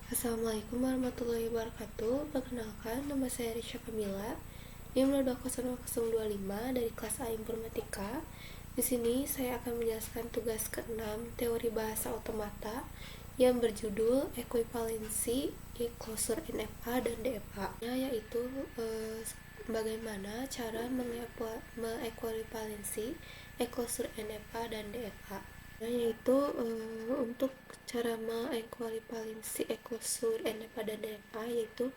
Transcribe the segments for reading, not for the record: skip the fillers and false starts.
Assalamualaikum warahmatullahi wabarakatuh. Perkenalkan, nama saya Risha Kamila, NIM 020025 dari kelas A Informatika. Di sini saya akan menjelaskan tugas ke-6 teori bahasa otomata yang berjudul ekuivalensi klosur NFA dan DFA, yaitu bagaimana cara mengekuivalensi klosur NFA dan DFA. Yaitu untuk cara mengekuivalensi klosur NFA dan DFA, yaitu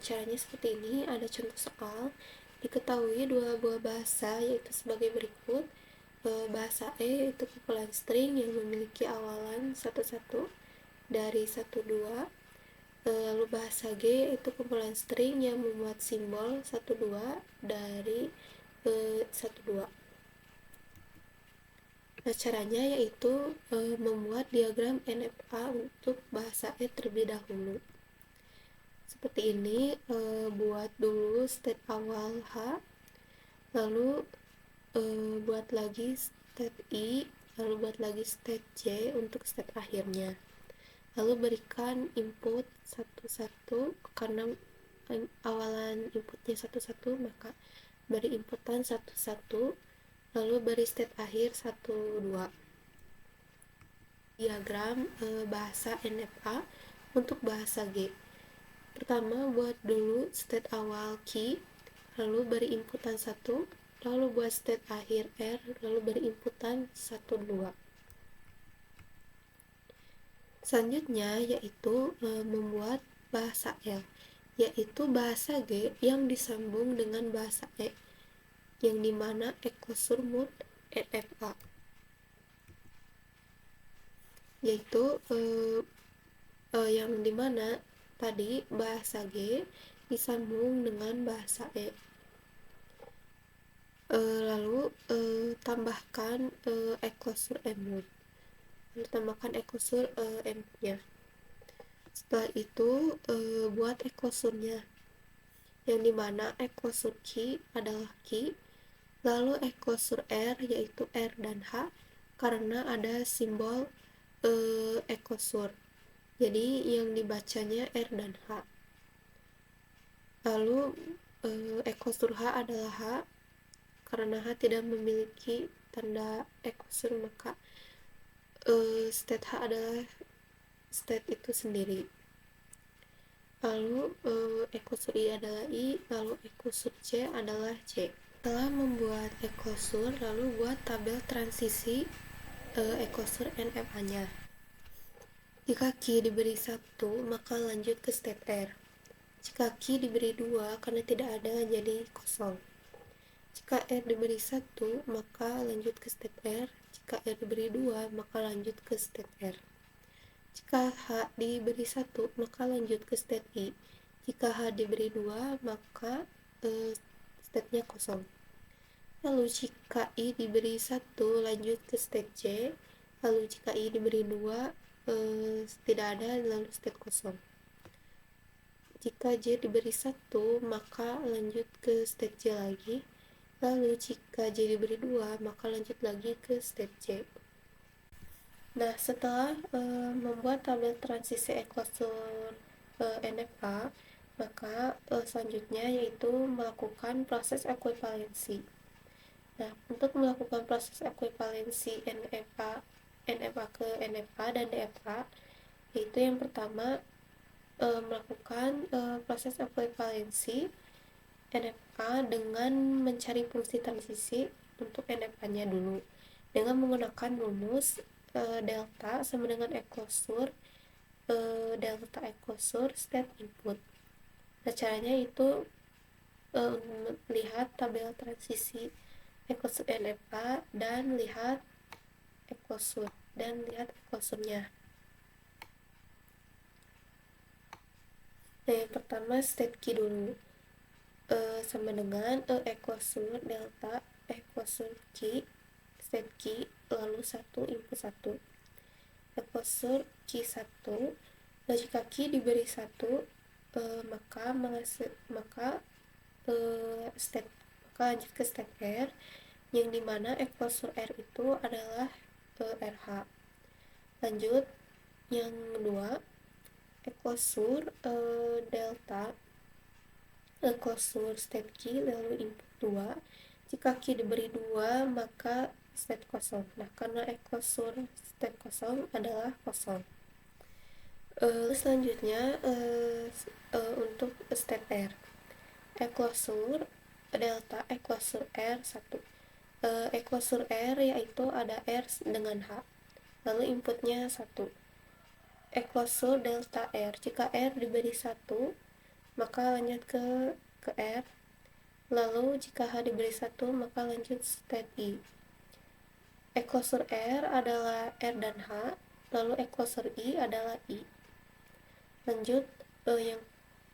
caranya seperti ini. Ada contoh soal. Diketahui dua buah bahasa yaitu sebagai berikut. Bahasa E yaitu kumpulan string yang memiliki awalan 11 dari 12. Lalu bahasa G yaitu kumpulan string yang memuat simbol 12 dari 12. Nah, caranya yaitu membuat diagram NFA untuk bahasa E terlebih dahulu. Seperti ini, buat dulu state awal H, lalu buat lagi state I, lalu buat lagi state J untuk state akhirnya. Lalu berikan input satu-satu, karena awalan inputnya satu-satu, maka beri inputan satu-satu, lalu beri state akhir 1-2. Diagram bahasa NFA untuk bahasa G. Pertama, buat dulu state awal key, lalu beri inputan 1, lalu buat state akhir R, lalu beri inputan 1-2. Selanjutnya yaitu membuat bahasa L, yaitu bahasa G yang disambung dengan bahasa E, yang dimana klosur mut NFA, yaitu yang dimana tadi bahasa G disambung dengan bahasa E. Lalu tambahkan klosur M-mut, lalu tambahkan klosur M-nya. Setelah itu buat klosurnya, yang dimana klosur Q adalah Q, lalu klosur R yaitu R dan H, karena ada simbol klosur, jadi yang dibacanya R dan H. Lalu klosur H adalah H, karena H tidak memiliki tanda klosur, maka state H adalah state itu sendiri. Lalu klosur I adalah I, lalu klosur C adalah C. Setelah membuat klosur, lalu buat tabel transisi klosur NFA-nya. Jika Q diberi 1, maka lanjut ke state R. Jika Q diberi 2, karena tidak ada, jadi kosong. Jika R diberi 1, maka lanjut ke state R. Jika R diberi 2, maka lanjut ke state R. Jika H diberi 1, maka lanjut ke state I. Jika H diberi 2, maka state-nya kosong. Lalu jika I diberi 1, lanjut ke state J. Lalu jika I diberi 2, tidak ada, lalu state kosong. Jika J diberi 1, maka lanjut ke state J lagi. Lalu jika J diberi 2, maka lanjut lagi ke state J. Nah, setelah membuat tabel transisi klosur NFA, maka selanjutnya yaitu melakukan proses ekuivalensi. Nah, untuk melakukan proses ekuivalensi NFA ke NFA dan DFA, yaitu yang pertama melakukan proses ekuivalensi NFA dengan mencari fungsi transisi untuk NFA-nya dulu, dengan menggunakan rumus delta sama dengan klosur delta klosur state input. Nah, caranya itu lihat tabel transisi klosur NFA dan lihat klosurnya. Nah, yang pertama state key dulu, sama dengan klosur delta klosur key state key, lalu 1 input 1 klosur key 1. Nah, jika key diberi 1, maka lanjut ke state R, yang dimana klosur R itu adalah RH. Lanjut yang kedua, equosur delta equosur state key lalu input 2. Jika key diberi 2 maka state kosong. Nah, karena equosur state kosong adalah kosong. Selanjutnya untuk state R. Equosur delta equosur R1. Equosur R yaitu ada R dengan H. Lalu inputnya 1. Equosur delta R. Jika R diberi 1, maka lanjut ke R. Lalu jika H diberi 1, maka lanjut state I. Equosur R adalah R dan H, lalu equosur I adalah I. Lanjut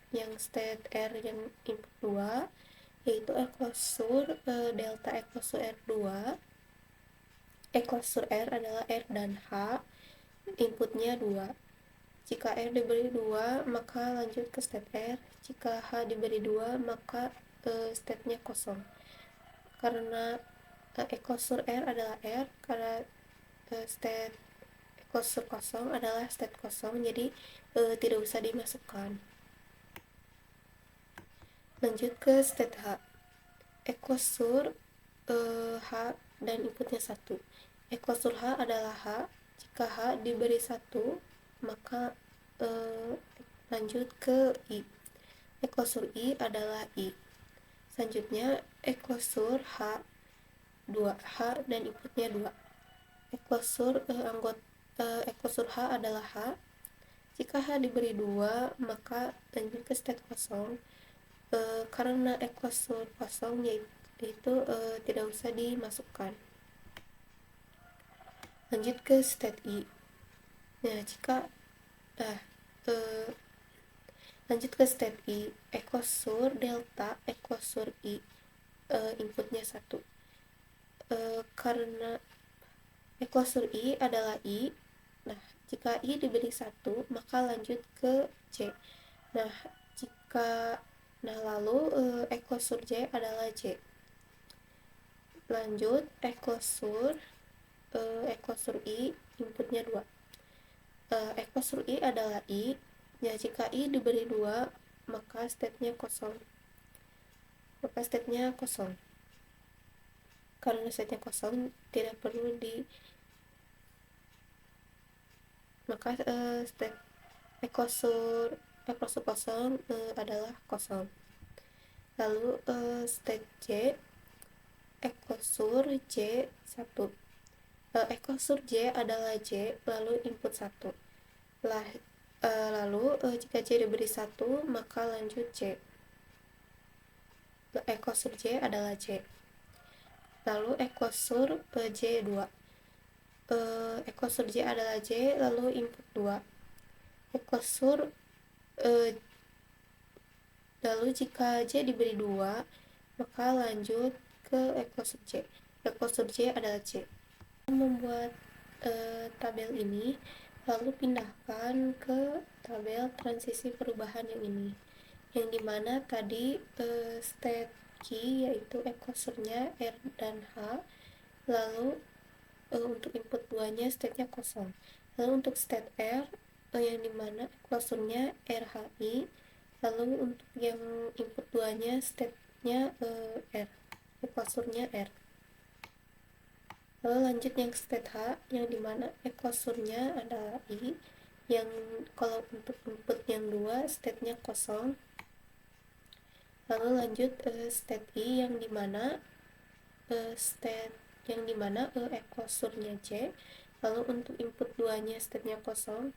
yang state R yang input 2, yaitu equosur delta equosur R2. Equosur R adalah R dan H, inputnya 2. Jika R diberi 2, maka lanjut ke state R. Jika H diberi 2, maka state-nya kosong. Karena equosur R adalah R, karena state equosur kosong adalah state kosong, jadi tidak usah dimasukkan. Lanjut ke state H. Equosur H dan inputnya 1. Equosur H adalah H. Jika H diberi 1, maka lanjut ke I. Equosur I adalah I. Selanjutnya equosur H 2H dan inputnya 2. Equosur equosur H adalah H. Jika H diberi 2, maka lanjut ke state kosong. Karena equosur kosong yaitu tidak usah dimasukkan. Lanjut ke state I. Nah, lanjut ke state I. Equosur delta equosur I, inputnya 1. Karena equosur I adalah I, nah jika I diberi 1, maka lanjut ke J. Lalu equosur J adalah J. Lanjut equosur I, inputnya 2. Equosur I adalah I. Ya, jika I diberi 2, maka state-nya kosong. Karena state-nya kosong, tidak perlu maka state equosur kosong adalah kosong. Lalu state J, equosur J 1. Equosur J adalah J, lalu input 1. Lalu jika J diberi 1, maka lanjut J. Equosur J adalah J. Lalu equosur J 2. Equosur J adalah J, lalu input 2. Equosur lalu jika J diberi 2, maka lanjut ke equosur J. Equosur J adalah J. Membuat tabel ini, lalu pindahkan ke tabel transisi perubahan yang ini, yang dimana tadi state key yaitu equosurnya R dan H, lalu untuk input 2 nya state-nya kosong. Lalu untuk state R yang dimana equosurnya RHI, lalu untuk yang input 2 nya state-nya R, equosurnya R. Lalu lanjut yang state H, yang dimana equosurnya adalah I, yang kalau untuk input yang 2 state-nya kosong. Lalu lanjut state I, yang dimana equosurnya J, lalu untuk input 2 nya state-nya kosong.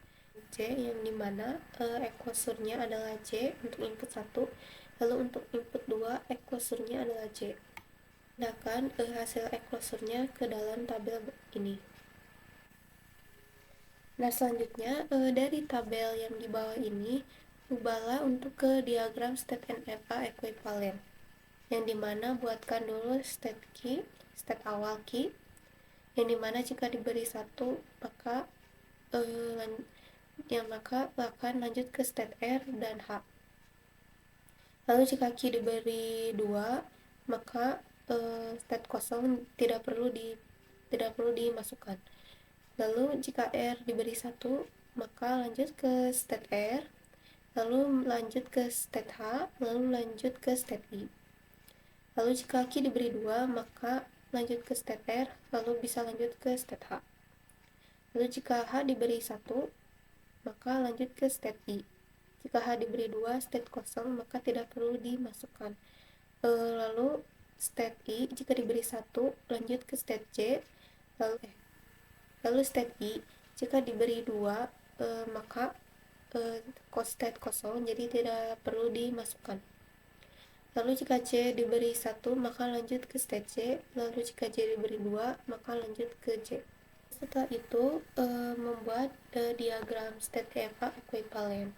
J yang dimana equosurnya adalah J untuk input 1, lalu untuk input 2 equosurnya adalah J. Pindahkan hasil equosurnya ke dalam tabel ini. Nah, selanjutnya dari tabel yang di bawah ini, ubahlah untuk ke diagram state NFA equivalent, yang dimana buatkan dulu state awal key, yang dimana jika diberi 1, maka akan lanjut ke state R dan H. Lalu jika key diberi 2, maka state kosong tidak perlu dimasukkan. Lalu jika R diberi 1, maka lanjut ke state R. lalu lanjut ke state H, lalu lanjut ke state I. Lalu jika Q diberi 2, maka lanjut ke state R, lalu bisa lanjut ke state H. Lalu jika H diberi 1, maka lanjut ke state I. Jika H diberi 2 state kosong, maka tidak perlu dimasukkan. Lalu state I jika diberi 1, lanjut ke state J. Lalu state I jika diberi 2, maka state kosong, jadi tidak perlu dimasukkan. Lalu jika C diberi 1, maka lanjut ke state C. Lalu jika J diberi 2, maka lanjut ke J. Setelah itu membuat diagram state EVA ekuivalen.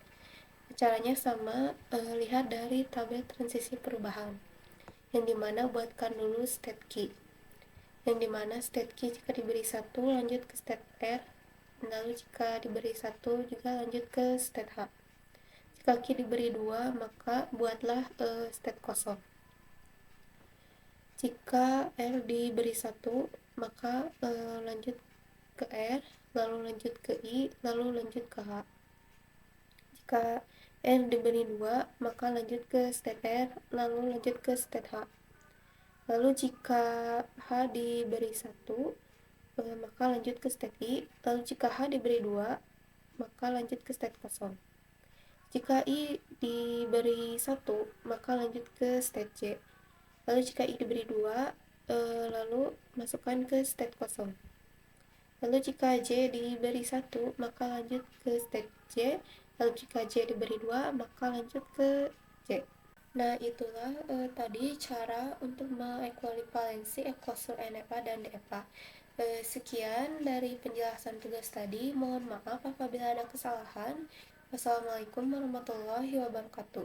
Caranya sama, lihat dari tabel transisi perubahan, yang dimana buatkan dulu state key, yang dimana state key jika diberi 1 lanjut ke state R, lalu jika diberi 1 juga lanjut ke state H. Jika key diberi 2, maka buatlah state kosong. Jika R diberi 1, maka lanjut ke R, lalu lanjut ke I, lalu lanjut ke H. Jika R diberi 2, maka lanjut ke state R, lalu lanjut ke state H. Lalu jika H diberi 1, maka lanjut ke state I. Lalu jika H diberi 2, maka lanjut ke state kosong. Jika I diberi 1, maka lanjut ke state J. Lalu jika I diberi 2, lalu masukkan ke state kosong. Lalu jika J diberi 1, maka lanjut ke state J. Lalu jika J diberi 2, maka lanjut ke J. Nah, itulah tadi cara untuk mengekuivalensi equation NFA dan DFA. Sekian dari penjelasan tugas tadi. Mohon maaf apabila ada kesalahan. Wassalamualaikum warahmatullahi wabarakatuh.